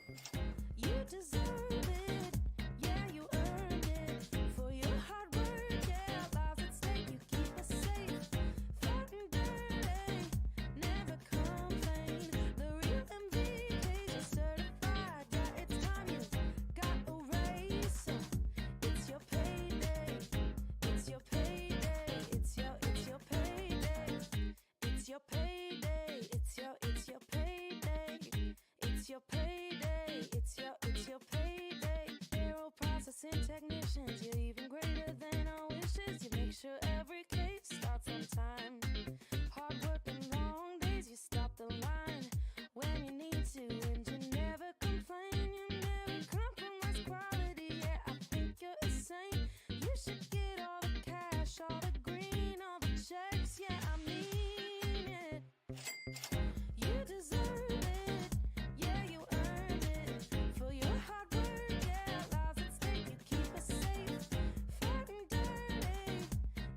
You deserve it, yeah, you earned it. For your hard work, yeah, lives at stake. You keep us safe, fighting dirty, never complain. The real MVP is certified, yeah, it's time you got a raise. So it's your payday, it's your payday, it's your payday, it's your payday, it's your payday. It's your payday, it's your payday. Sterile processing technicians, you're even greater than our wishes. You make sure every case starts on time. Hard work and long days, you stop the line when you need to, and you never complain. You never compromise quality. Yeah, I think you're a saint. You should get all the cash, all the green, all the checks. Yeah, I mean it. You deserve it, yeah, you earned it. For your hard work, yeah, lives at stake. You keep us safe, fighting dirty,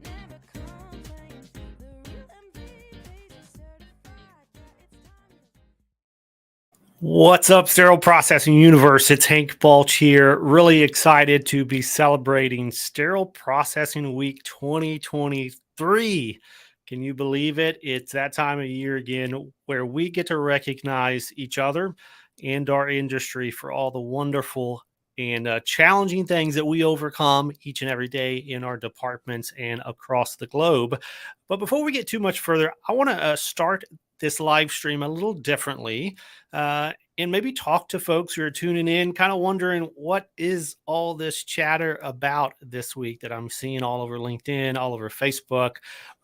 never complain. The real MVPs are certified, yeah, it's time you. What's up, Sterile Processing Universe? It's Hank Balch here. Really excited to be celebrating Sterile Processing Week 2023. Can you believe it? It's that time of year again where we get to recognize each other and our industry for all the wonderful and challenging things that we overcome each and every day in our departments and across the globe. But before we get too much further, I want to start this live stream a little differently, and maybe talk to folks who are tuning in, kind of wondering what is all this chatter about this week that I'm seeing all over LinkedIn, all over Facebook,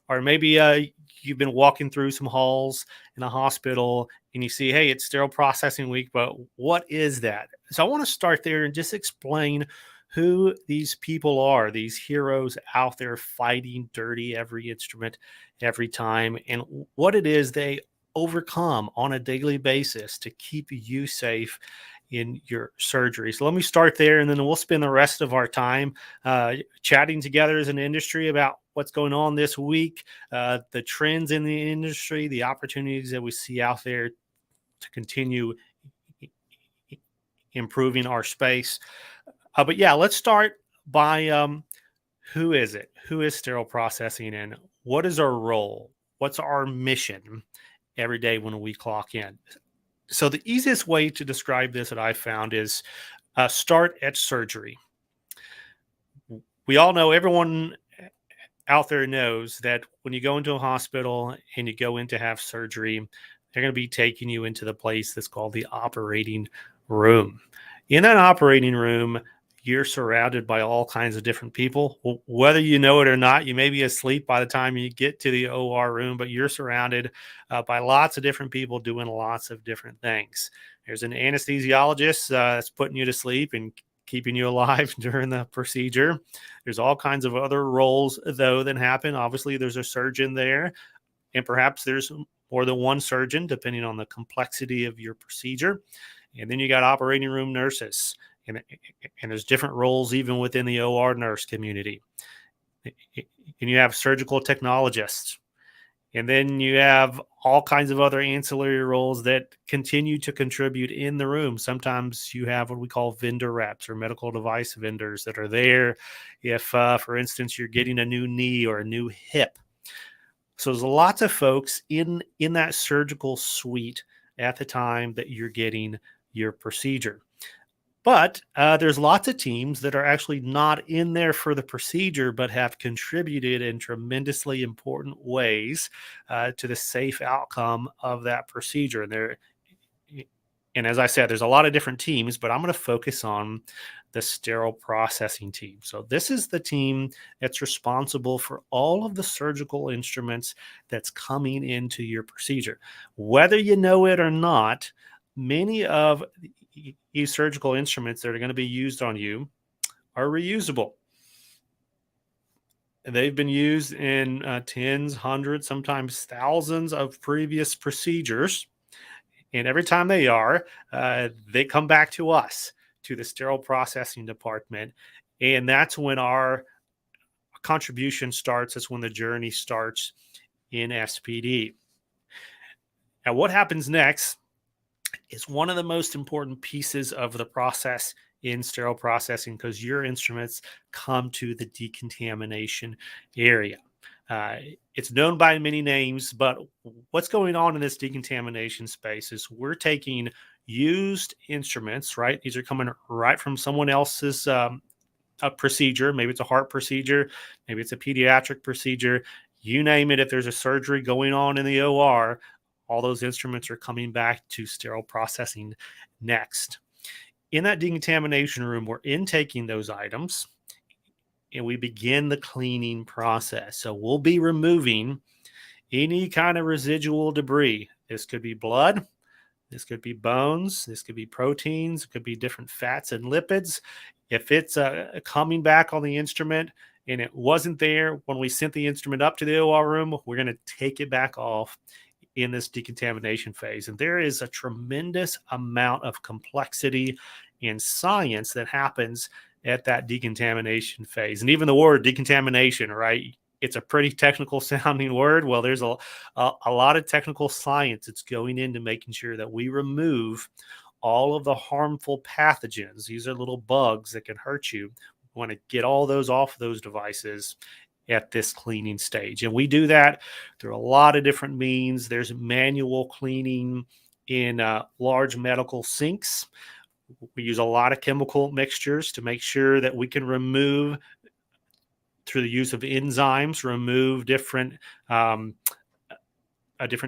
or maybe you've been walking through some halls in a hospital and you see, hey, it's sterile processing week, but what is that? So I want to start there and just explain who these people are, these heroes out there fighting dirty every instrument every time, and what it is they overcome on a daily basis to keep you safe in your surgery. So let me start there, and then we'll spend the rest of our time chatting together as an industry about what's going on this week, the trends in the industry, the opportunities that we see out there to continue improving our space. But yeah, let's start by who is it? Who is sterile processing, and what is our role? What's our mission every day when we clock in? So the easiest way to describe this that I found is start at surgery. We all know, everyone out there knows that when you go into a hospital and you go in to have surgery, they're going to be taking you into the place that's called the operating room. In that operating room, you're surrounded by all kinds of different people. Whether you know it or not, you may be asleep by the time you get to the OR room, but you're surrounded by lots of different people doing lots of different things. There's an anesthesiologist that's putting you to sleep and keeping you alive during the procedure. There's all kinds of other roles, though, that happen. Obviously, there's a surgeon there, and perhaps there's more than one surgeon, depending on the complexity of your procedure. And then you got operating room nurses, and there's different roles even within the OR nurse community. And you have surgical technologists. And then you have all kinds of other ancillary roles that continue to contribute in the room. Sometimes you have what we call vendor reps or medical device vendors that are there if, for instance, you're getting a new knee or a new hip. So there's lots of folks in that surgical suite at the time that you're getting your procedure. But there's lots of teams that are actually not in there for the procedure, but have contributed in tremendously important ways to the safe outcome of that procedure. And as I said, there's a lot of different teams, but I'm going to focus on the sterile processing team. So this is the team that's responsible for all of the surgical instruments that's coming into your procedure. Whether you know it or not, many of these surgical instruments that are going to be used on you are reusable. They've been used in tens, hundreds, sometimes thousands of previous procedures. And every time they come back to us, to the sterile processing department. And that's when our contribution starts. That's when the journey starts in SPD. Now, what happens next is one of the most important pieces of the process in sterile processing because your instruments come to the decontamination area. Uh, it's known by many names, but what's going on in this decontamination space is we're taking used instruments, right? These are coming right from someone else's a procedure. Maybe it's a heart procedure, maybe it's a pediatric procedure. You name it, if there's a surgery going on in the OR, all those instruments are coming back to sterile processing next. In that decontamination room, we're intaking those items and we begin the cleaning process. So we'll be removing any kind of residual debris. This could be blood, this could be bones, this could be proteins, it could be different fats and lipids. If it's coming back on the instrument and it wasn't there when we sent the instrument up to the OR room, we're going to take it back off in this decontamination phase. And there is a tremendous amount of complexity and science that happens at that decontamination phase. And even the word decontamination, right? It's a pretty technical sounding word. Well, there's a lot of technical science that's going into making sure that we remove all of the harmful pathogens. These are little bugs that can hurt you. We want to get all those off those devices at this cleaning stage. And we do that through a lot of different means. There's manual cleaning in large medical sinks. We use a lot of chemical mixtures to make sure that we can remove, through the use of enzymes, remove different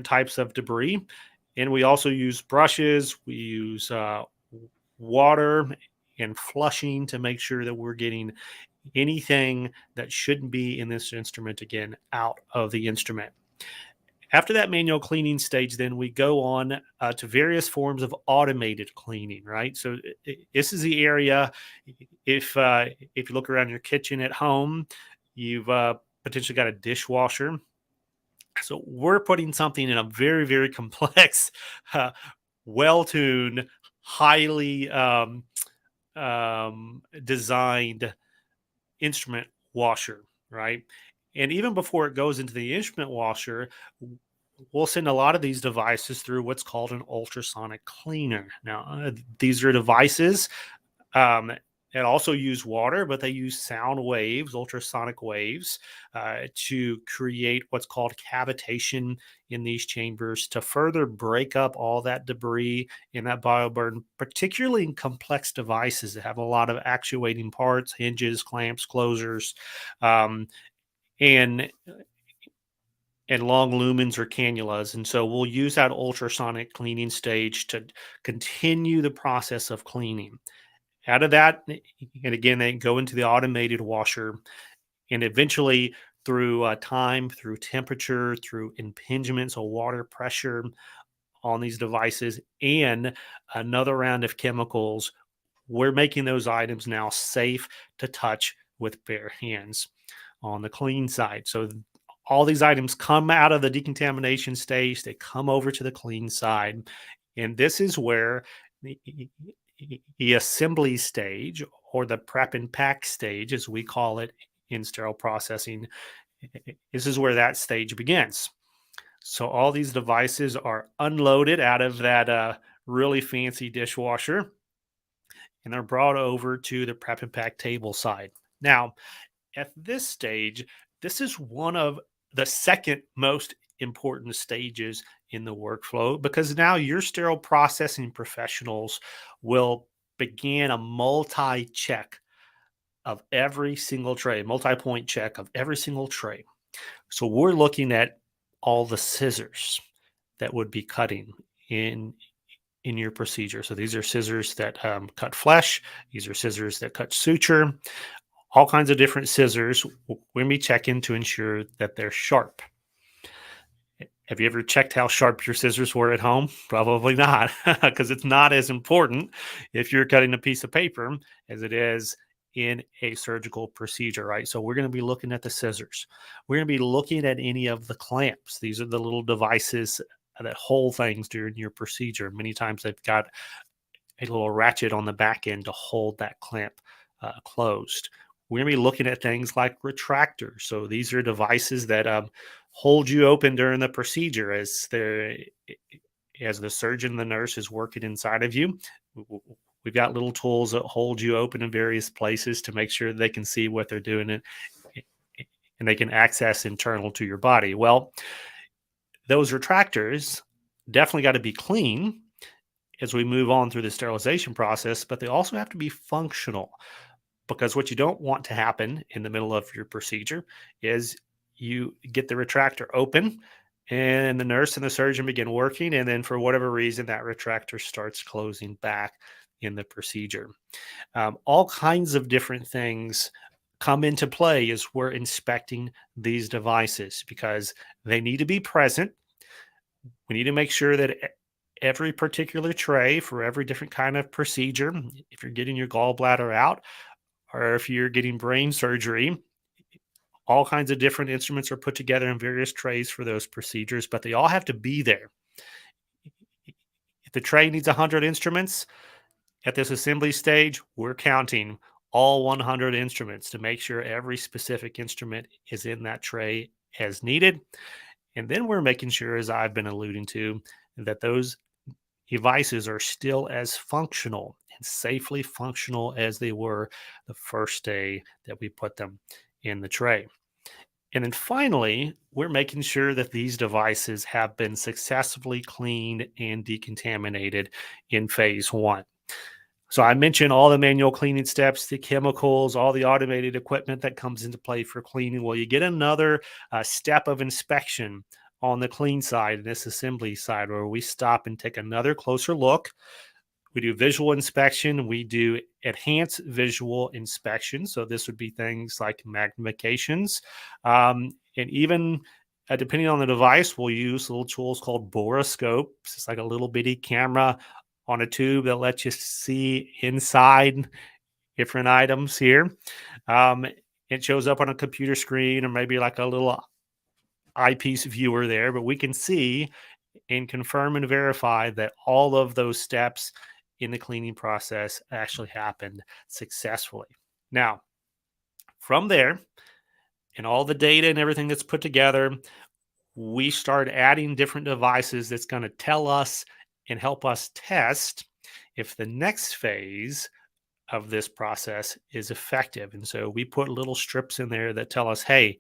types of debris. And we also use brushes. We use water and flushing to make sure that we're getting anything that shouldn't be in this instrument, again, out of the instrument. After that manual cleaning stage, then we go on to various forms of automated cleaning, right? So this is the area, if you look around your kitchen at home, you've potentially got a dishwasher. So we're putting something in a very, very complex, well-tuned, highly designed instrument washer, right? And even before it goes into the instrument washer, we'll send a lot of these devices through what's called an ultrasonic cleaner. Now, these are devices that also use water, but they use sound waves, ultrasonic waves, to create what's called cavitation in these chambers to further break up all that debris in that bioburden, particularly in complex devices that have a lot of actuating parts, hinges, clamps, closures, and long lumens or cannulas. And so we'll use that ultrasonic cleaning stage to continue the process of cleaning. Out of that, and again, they go into the automated washer, and eventually through time, through temperature, through impingement, so water pressure on these devices, and another round of chemicals, we're making those items now safe to touch with bare hands on the clean side. So all these items come out of the decontamination stage, they come over to the clean side, and this is where the assembly stage, or the prep and pack stage, as we call it in sterile processing, this is where that stage begins. So all these devices are unloaded out of that really fancy dishwasher, and they're brought over to the prep and pack table side. Now, at this stage, this is one of the second most important stages in the workflow, because now your sterile processing professionals will begin a multi-check of every single tray, multi-point check of every single tray. So we're looking at all the scissors that would be cutting in your procedure. So these are scissors that cut flesh. These are scissors that cut suture. All kinds of different scissors. We're going to be checking to ensure that they're sharp. Have you ever checked how sharp your scissors were at home? Probably not, because it's not as important if you're cutting a piece of paper as it is in a surgical procedure, right? So we're going to be looking at the scissors. We're going to be looking at any of the clamps. These are the little devices that hold things during your procedure. Many times they've got a little ratchet on the back end to hold that clamp closed. We're going to be looking at things like retractors. So these are devices that hold you open during the procedure as as the surgeon, the nurse is working inside of you, we've got little tools that hold you open in various places to make sure they can see what they're doing and they can access internal to your body. Well, those retractors definitely got to be clean as we move on through the sterilization process, but they also have to be functional, because what you don't want to happen in the middle of your procedure is you get the retractor open and the nurse and the surgeon begin working, and then for whatever reason that retractor starts closing back in the procedure. All kinds of different things come into play as we're inspecting these devices, because they need to be present. We need to make sure that every particular tray for every different kind of procedure, if you're getting your gallbladder out or if you're getting brain surgery, all kinds of different instruments are put together in various trays for those procedures, but they all have to be there. If the tray needs 100 instruments at this assembly stage, we're counting all 100 instruments to make sure every specific instrument is in that tray as needed. And then we're making sure, as I've been alluding to, that those devices are still as functional and safely functional as they were the first day that we put them in the tray. And then finally, we're making sure that these devices have been successfully cleaned and decontaminated in phase one. So I mentioned all the manual cleaning steps, the chemicals, all the automated equipment that comes into play for cleaning. Well, you get another step of inspection on the clean side, this assembly side, where we stop and take another closer look. We do visual inspection. We do enhanced visual inspection. So this would be things like magnifications. And even depending on the device, we'll use little tools called borescopes. It's like a little bitty camera on a tube that lets you see inside different items here. It shows up on a computer screen or maybe like a little eyepiece viewer there, but we can see and confirm and verify that all of those steps in the cleaning process actually happened successfully. Now, from there, and all the data and everything that's put together, we start adding different devices that's going to tell us and help us test if the next phase of this process is effective. And so we put little strips in there that tell us, hey,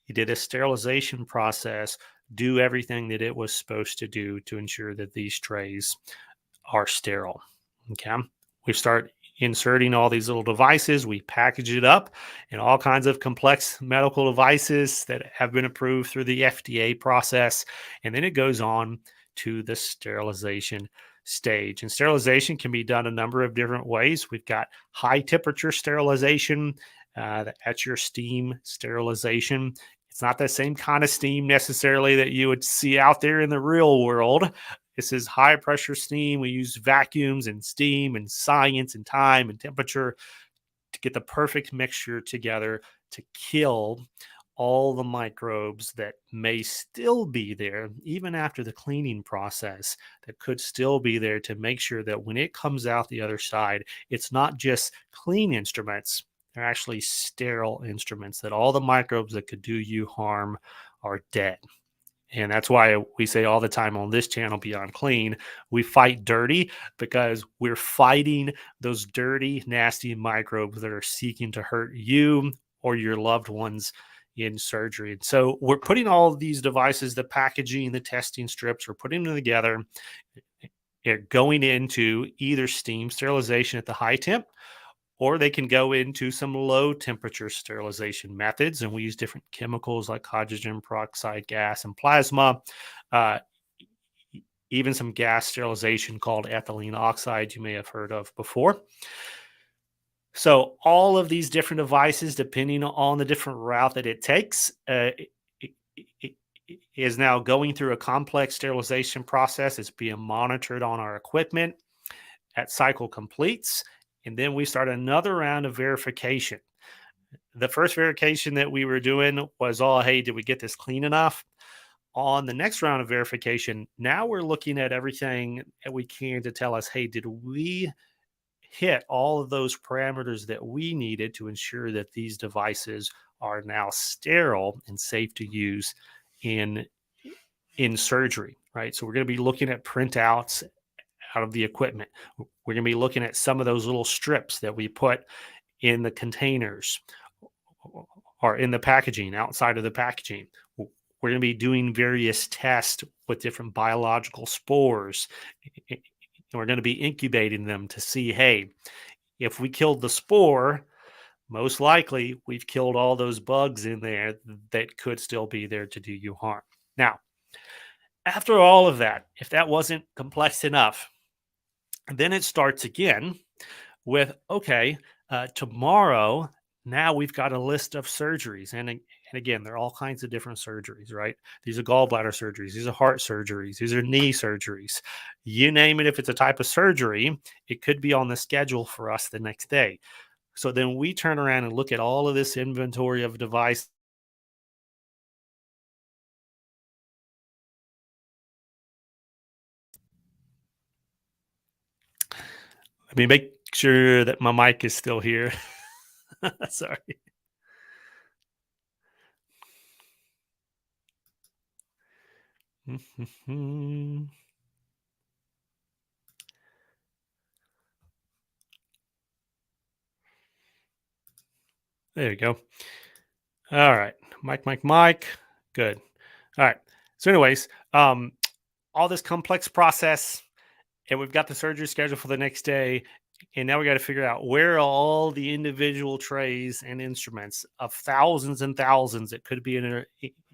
you did a sterilization process, do everything that it was supposed to do to ensure that these trays are sterile. Okay. We start inserting all these little devices. We package it up in all kinds of complex medical devices that have been approved through the FDA process. And then it goes on to the sterilization stage. And sterilization can be done a number of different ways. We've got high temperature sterilization. That's your steam sterilization. It's not the same kind of steam necessarily that you would see out there in the real world. This is high pressure steam. We use vacuums and steam and science and time and temperature to get the perfect mixture together to kill all the microbes that may still be there, even after the cleaning process, that could still be there, to make sure that when it comes out the other side, it's not just clean instruments, they're actually sterile instruments, that all the microbes that could do you harm are dead. And that's why we say all the time on this channel, Beyond Clean, we fight dirty, because we're fighting those dirty, nasty microbes that are seeking to hurt you or your loved ones in surgery. And so we're putting all of these devices, the packaging, the testing strips, we're putting them together. They're going into either steam sterilization at the high temp, or they can go into some low temperature sterilization methods. And we use different chemicals like hydrogen peroxide gas and plasma, even some gas sterilization called ethylene oxide you may have heard of before. So all of these different devices, depending on the different route that it takes, is now going through a complex sterilization process. It's being monitored on our equipment at cycle completes. And then we start another round of verification. The first verification that we were doing was, oh, hey, did we get this clean enough? On the next round of verification, now we're looking at everything that we can to tell us, hey, did we hit all of those parameters that we needed to ensure that these devices are now sterile and safe to use in surgery, right? So we're going to be looking at printouts out of the equipment. We're going to be looking at some of those little strips that we put in the containers or in the packaging, outside of the packaging. We're going to be doing various tests with different biological spores. And we're going to be incubating them to see, hey, if we killed the spore, most likely we've killed all those bugs in there that could still be there to do you harm. Now, after all of that, if that wasn't complex enough, then it starts again with, okay, tomorrow, now we've got a list of surgeries. And again, there are all kinds of different surgeries, right? These are gallbladder surgeries, these are heart surgeries, these are knee surgeries. You name it, if it's a type of surgery, it could be on the schedule for us the next day. So then we turn around and look at all of this inventory of devices. Let me make sure that my mic is still here. Sorry. There you go. All right. Mic. Good. All right. So, anyways, all this complex process, and we've got the surgery scheduled for the next day. And now we got to figure out where are all the individual trays and instruments of thousands and thousands that could be in our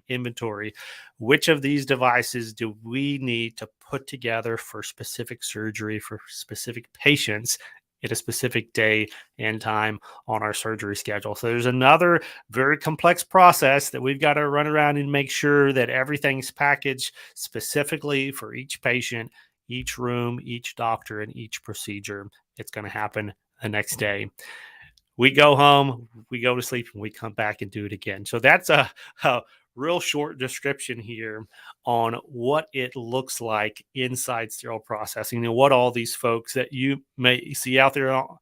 inventory. Which of these devices do we need to put together for specific surgery for specific patients at a specific day and time on our surgery schedule? So there's another very complex process that we've got to run around and make sure that everything's packaged specifically for each patient, each room, each doctor, and each procedure. It's going to happen the next day. We go home, we go to sleep, and we come back and do it again. So that's a real short description here on what it looks like inside sterile processing and what all these folks that you may see out there on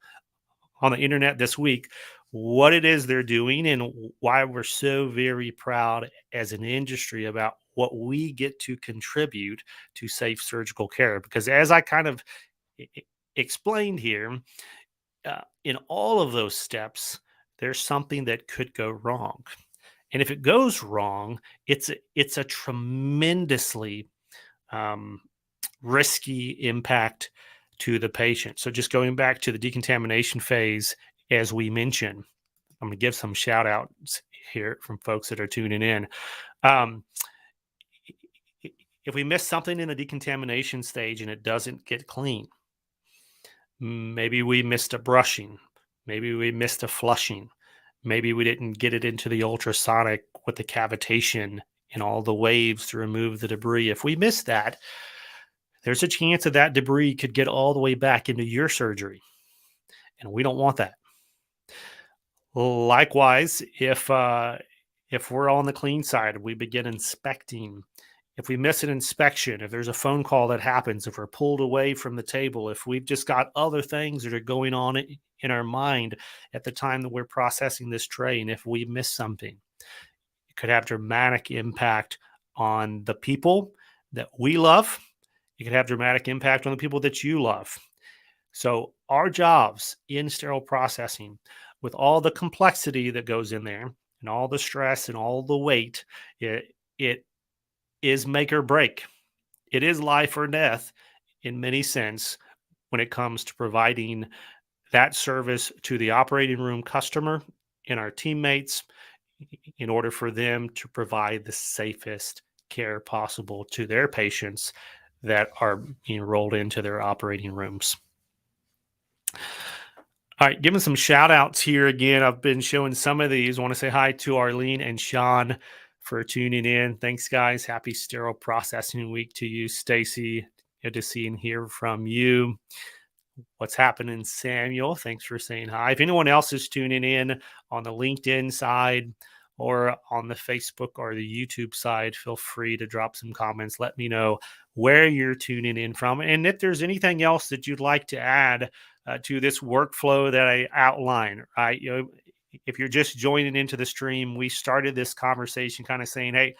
the internet this week, what it is they're doing and why we're so very proud as an industry about what we get to contribute to safe surgical care. Because as I kind of explained here, in all of those steps, there's something that could go wrong. And if it goes wrong, it's a tremendously risky impact to the patient. So just going back to the decontamination phase, as we mentioned, I'm going to give some shout outs here from folks that are tuning in. If we miss something in the decontamination stage and it doesn't get clean, maybe we missed a brushing, maybe we missed a flushing, maybe we didn't get it into the ultrasonic with the cavitation and all the waves to remove the debris. If we miss that, there's a chance that debris could get all the way back into your surgery. And we don't want that. Likewise, if we're on the clean side, we begin inspecting. If we miss an inspection, if there's a phone call that happens, if we're pulled away from the table, if we've just got other things that are going on in our mind at the time that we're processing this tray, and if we miss something, it could have dramatic impact on the people that we love. It could have dramatic impact on the people that you love. So our jobs in sterile processing, with all the complexity that goes in there and all the stress and all the weight, it is make or break. It is life or death in many sense when it comes to providing that service to the operating room customer and our teammates in order for them to provide the safest care possible to their patients that are being rolled into their operating rooms. All right, giving some shout outs here again. I've been showing some of these. I want to say hi to Arlene and Sean for tuning in. Thanks, guys. Happy sterile processing week to you, Stacy. Good to see and hear from you. What's happening, Samuel? Thanks for saying hi. If anyone else is tuning in on the LinkedIn side or on the Facebook or the YouTube side, feel free to drop some comments. Let me know where you're tuning in from. And if there's anything else that you'd like to add to this workflow that I outline, right? You know, if you're just joining into the stream, we started this conversation kind of saying, hey,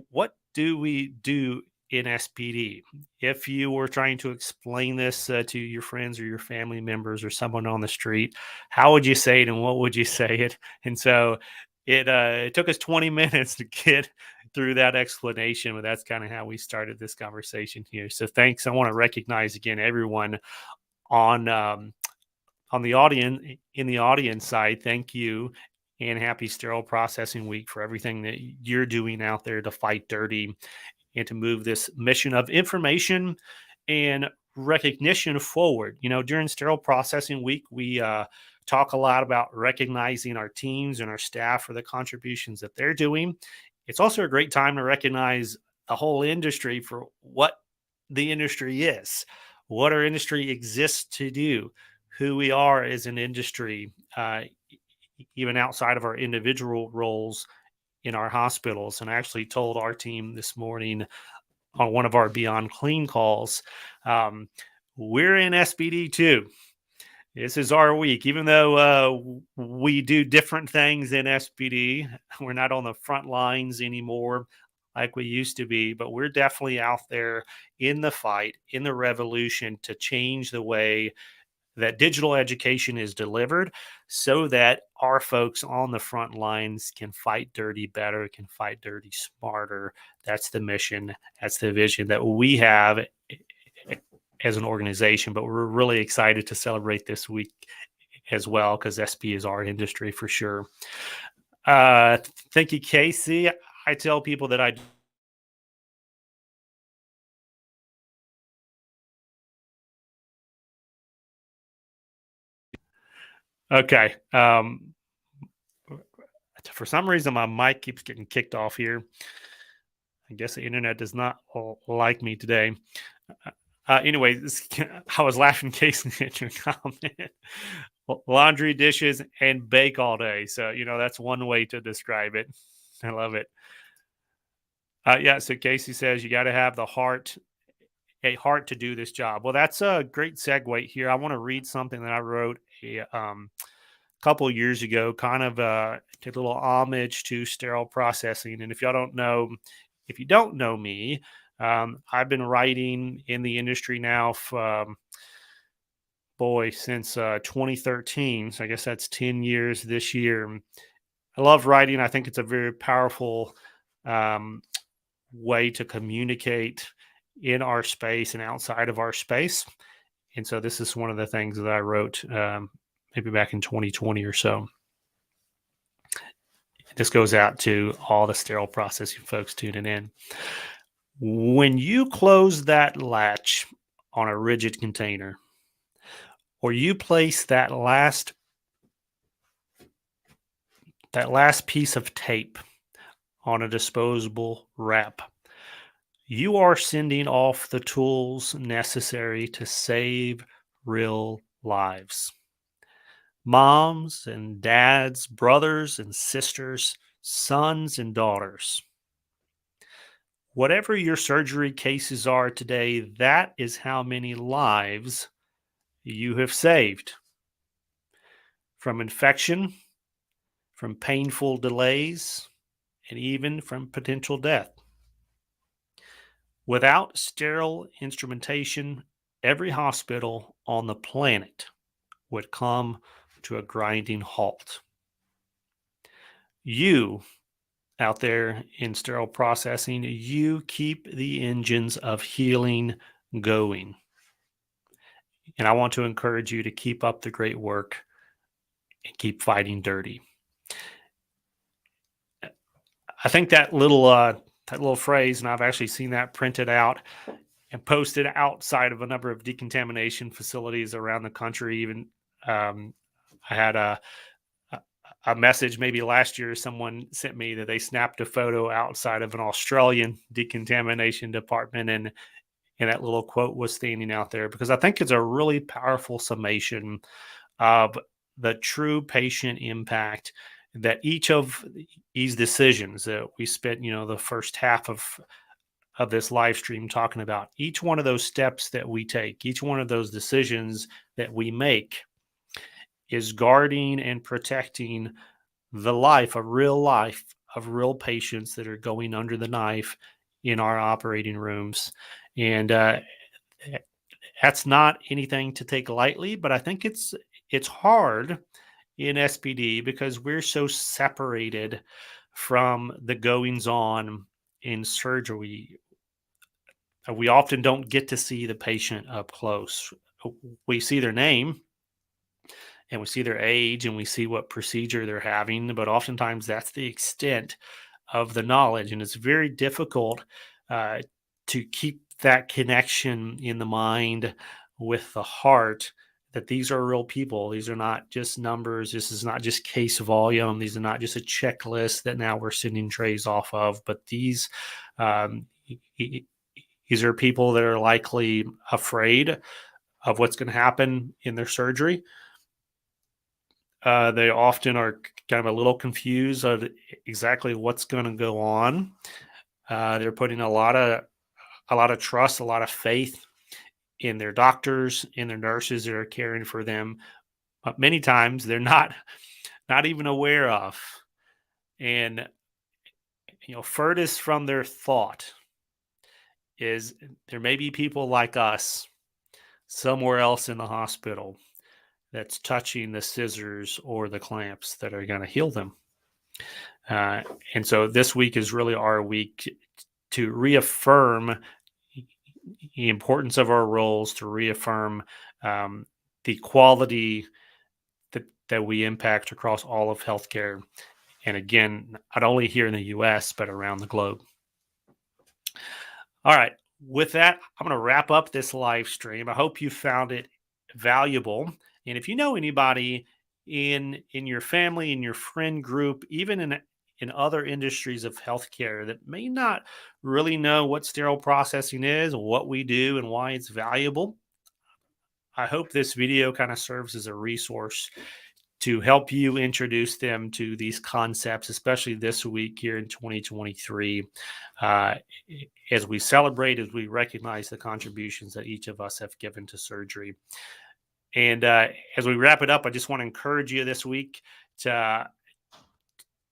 what do we do in SPD. If you were trying to explain this to your friends or your family members or someone on the street, how would you say it and what would you say it? And so it took us 20 minutes to get through that explanation, but that's kind of how we started this conversation here. So thanks. I want to recognize again everyone on on the audience in the audience side. Thank you and happy Sterile Processing Week for everything that you're doing out there to fight dirty and to move this mission of information and recognition forward. You know, during Sterile Processing Week, we talk a lot about recognizing our teams and our staff for the contributions that they're doing. It's also a great time to recognize the whole industry for what the industry is, what our industry exists to do, who we are as an industry, even outside of our individual roles in our hospitals. And I actually told our team this morning on one of our Beyond Clean calls, we're in SBD too. This is our week. Even though we do different things in SBD, we're not on the front lines anymore like we used to be, but we're definitely out there in the fight, in the revolution to change the way that digital education is delivered so that our folks on the front lines can fight dirty better, can fight dirty smarter. That's the mission. That's the vision that we have as an organization, but we're really excited to celebrate this week as well because SP is our industry for sure. Thank you, Casey. I tell people that I okay. For some reason, my mic keeps getting kicked off here. I guess the internet does not like me today. Anyway, I was laughing, Casey, at your comment. Laundry, dishes, and bake all day. So, you know, that's one way to describe it. I love it. Yeah, so Casey says you got to have a heart to do this job. Well, that's a great segue here. I want to read something that I wrote a couple years ago, kind of did a little homage to sterile processing. And if you don't know me, I've been writing in the industry now since 2013. So I guess that's 10 years this year. I love writing. I think it's a very powerful way to communicate in our space and outside of our space. And so this is one of the things that I wrote maybe back in 2020 or so. This goes out to all the sterile processing folks tuning in. When you close that latch on a rigid container, or you place that last piece of tape on a disposable wrap, you are sending off the tools necessary to save real lives. Moms and dads, brothers and sisters, sons and daughters. Whatever your surgery cases are today, that is how many lives you have saved. From infection, from painful delays, and even from potential death. Without sterile instrumentation, every hospital on the planet would come to a grinding halt. You out there in sterile processing, you keep the engines of healing going. And I want to encourage you to keep up the great work and keep fighting dirty. I think that little phrase, and I've actually seen that printed out and posted outside of a number of decontamination facilities around the country. Even I had a message maybe last year someone sent me that they snapped a photo outside of an Australian decontamination department, and that little quote was standing out there because I think it's a really powerful summation of the true patient impact that each of these decisions that we spent, the first half of this live stream talking about, each one of those steps that we take, each one of those decisions that we make is guarding and protecting the life of real patients that are going under the knife in our operating rooms. And that's not anything to take lightly, but I think it's hard in SPD because we're so separated from the goings on in surgery. We often don't get to see the patient up close. We see their name and we see their age and we see what procedure they're having, but oftentimes that's the extent of the knowledge. And it's very difficult uh, to keep that connection in the mind with the heart that these are real people. These are not just numbers. This is not just case volume. These are not just a checklist that now we're sending trays off of, but um, these are people that are likely afraid of what's going to happen in their surgery. They often are kind of a little confused of exactly what's going to go on. They're putting a lot of trust, a lot of faith in their doctors, in their nurses that are caring for them. But many times they're not even aware of. And furthest from their thought is there may be people like us somewhere else in the hospital that's touching the scissors or the clamps that are going to heal them. And so this week is really our week to reaffirm the importance of our roles, to reaffirm the quality that we impact across all of healthcare. And again, not only here in the US, but around the globe. All right. With that, I'm going to wrap up this live stream. I hope you found it valuable. And if you know anybody in your family, in your friend group, even in other industries of healthcare that may not really know what sterile processing is, what we do, and why it's valuable, I hope this video kind of serves as a resource to help you introduce them to these concepts, especially this week here in 2023, as we celebrate, as we recognize the contributions that each of us have given to surgery. And as we wrap it up, I just want to encourage you this week to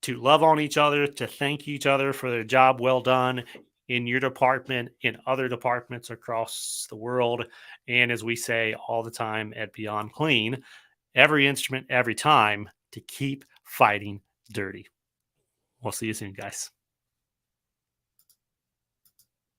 love on each other, to thank each other for their job well done in your department, in other departments across the world. And as we say all the time at Beyond Clean, every instrument, every time, to keep fighting dirty. We'll see you soon, guys.